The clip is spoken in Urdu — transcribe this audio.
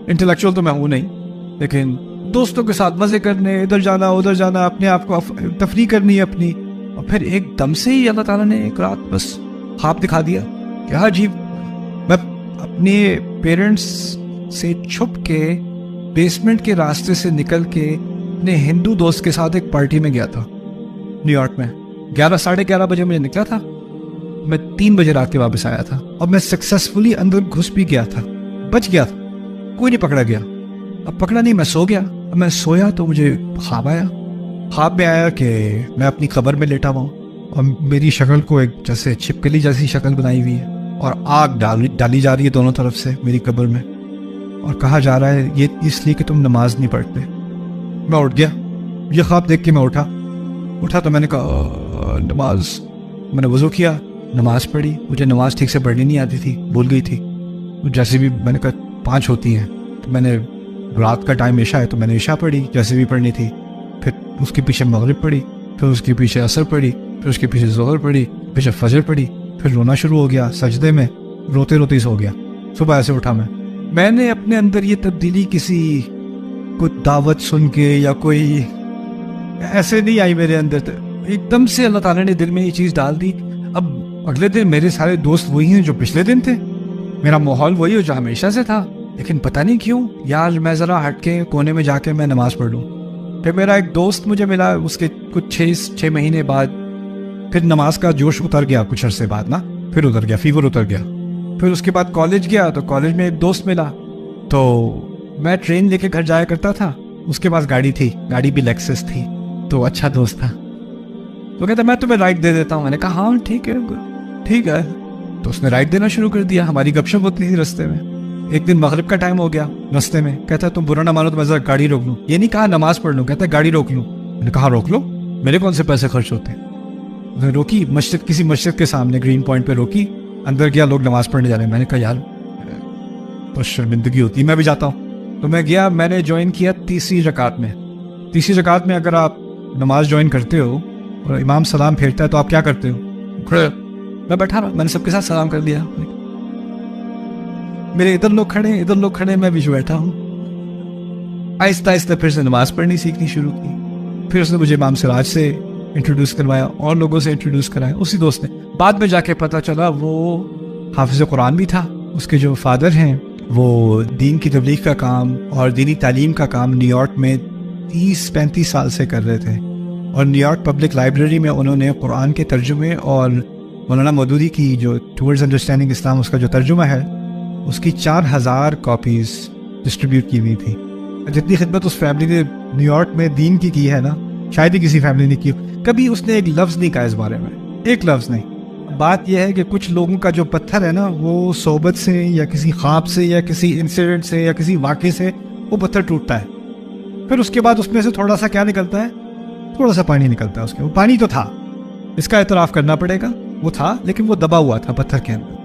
انٹلیکچوئل تو میں ہوں نہیں، لیکن دوستوں کے ساتھ مزے کرنے، ادھر جانا ادھر جانا، اپنے آپ کو تفریح کرنی ہے اپنی. اور پھر ایک دم سے ہی اللہ تعالیٰ نے ایک رات بس خواب دکھا دیا. کیا عجیب. میں اپنے پیرنٹس سے چھپ کے بیسمنٹ کے راستے سے نکل کے اپنے ہندو دوست کے ساتھ ایک پارٹی میں گیا تھا نیو یارک میں. 11 بجے مجھے نکلا تھا، میں 3 بجے رات کے واپس آیا تھا. اور میں سکسیسفلی اندر گھس بھی گیا تھا، بچ گیا تھا، کوئی نہیں پکڑا گیا. اب پکڑا نہیں، میں سو گیا. اب میں سویا تو مجھے خواب آیا. خواب میں آیا کہ میں اپنی قبر میں لیٹا ہوا ہوں اور میری شکل کو ایک جیسے چھپکلی جیسی شکل بنائی ہوئی ہے اور آگ ڈالی جا رہی ہے دونوں طرف سے میری قبر میں، اور کہا جا رہا ہے یہ اس لیے کہ تم نماز نہیں پڑھتے. میں اٹھ گیا. یہ خواب دیکھ کے میں اٹھا تو میں نے کہا نماز. میں نے وضو کیا، نماز پڑھی. مجھے نماز ٹھیک سے پڑھنی نہیں آتی تھی، بھول گئی تھی. جیسے بھی میں نے کہا 5 ہوتی ہیں، تو میں نے رات کا ٹائم عشاء ہے تو میں نے عشاء پڑھی جیسے بھی پڑھنی تھی. پھر اس کے پیچھے مغرب پڑھی، پھر اس کے پیچھے عصر پڑھی، پھر اس کے پیچھے ظہر پڑھی، پھر فجر پڑھی. پھر رونا شروع ہو گیا سجدے میں، روتے روتے ہی سو گیا. صبح ایسے اٹھا میں نے اپنے اندر یہ تبدیلی کسی کوئی دعوت سن کے یا کوئی ایسے نہیں آئی میرے اندر. ایک دم سے اللہ تعالیٰ نے دل میں یہ چیز ڈال دی. اب اگلے دن میرے سارے دوست وہی ہیں جو پچھلے دن تھے، میرا ماحول وہی ہو جو ہمیشہ سے تھا، لیکن پتہ نہیں کیوں یار میں ذرا ہٹ کے کونے میں جا کے میں نماز پڑھ لوں. پھر میرا ایک دوست مجھے ملا، اس کے کچھ 6 مہینے بعد پھر نماز کا جوش اتر گیا. کچھ عرصے بعد نا پھر اتر گیا، فیور اتر گیا. پھر اس کے بعد کالج گیا تو کالج میں ایک دوست ملا، تو میں ٹرین لے کے گھر جایا کرتا تھا. اس کے پاس گاڑی تھی، گاڑی بھی لیکسس تھی، تو اچھا دوست تھا. تو کہتا میں تمہیں رائڈ دے دیتا ہوں. میں نے کہا ہاں ٹھیک ہے. تو اس نے رائڈ دینا شروع کر دیا. ہماری گپ شپ ہوتی تھی رستے میں. ایک دن مغرب کا ٹائم ہو گیا، رستے میں کہتا ہے تم برا نہ مانو تو میں ذرا گاڑی روک لوں. یہ نہیں کہا نماز پڑھ لوں، کہتا ہے گاڑی روک لوں. میں نے کہا روک لو، میرے کون سے پیسے خرچ ہوتے ہیں. اس نے روکی، کسی مسجد کے سامنے گرین پوائنٹ پہ روکی. اندر گیا، لوگ نماز پڑھنے جا رہے ہیں. میں نے کہا یار تو شرمندگی ہوتی، میں بھی جاتا ہوں. تو میں گیا، میں نے جوائن کیا تیسری رکعت میں. تیسری رکعت میں اگر آپ نماز جوائن کرتے ہو اور امام سلام پھیرتا ہے تو آپ کیا کرتے ہو؟ کھڑے. میں بیٹھا رہا، میں نے سب کے ساتھ سلام کر دیا. میرے ادھر لوگ کھڑے، میں بھی جو بیٹھا ہوں. آہستہ آہستہ پھر سے نماز پڑھنی سیکھنی شروع کی. پھر اس نے مجھے امام سراج سے انٹروڈیوس کروایا، اور لوگوں سے انٹروڈیوس کرایا. اسی دوست نے بعد میں جا کے پتہ چلا وہ حافظ قرآن بھی تھا. اس کے جو فادر ہیں وہ دین کی تبلیغ کا کام اور دینی تعلیم کا کام نیو یارک میں 30-35 سال سے کر رہے تھے. اور نیو یارک پبلک لائبریری میں انہوں نے قرآن کے ترجمے اور مولانا مودودی کی جو ٹورڈز انڈرسٹینڈنگ اسلام اس کا جو ترجمہ ہے اس کی 4000 کاپیز ڈسٹریبیوٹ کی ہوئی تھی. جتنی خدمت اس فیملی نے نیو یارک میں دین کی ہے نا، شاید ہی کسی فیملی نے کی. کبھی اس نے ایک لفظ نہیں کہا اس بارے میں، ایک لفظ نہیں. بات یہ ہے کہ کچھ لوگوں کا جو پتھر ہے نا وہ صحبت سے یا کسی خواب سے یا کسی انسیڈنٹ سے یا کسی واقعے سے وہ پتھر ٹوٹتا ہے. پھر اس کے بعد اس میں سے تھوڑا سا کیا نکلتا ہے؟ تھوڑا سا پانی نکلتا ہے. اس کے وہ پانی تو تھا، اس کا اعتراف کرنا پڑے گا، وہ تھا لیکن وہ دبا ہوا تھا پتھر کے اندر.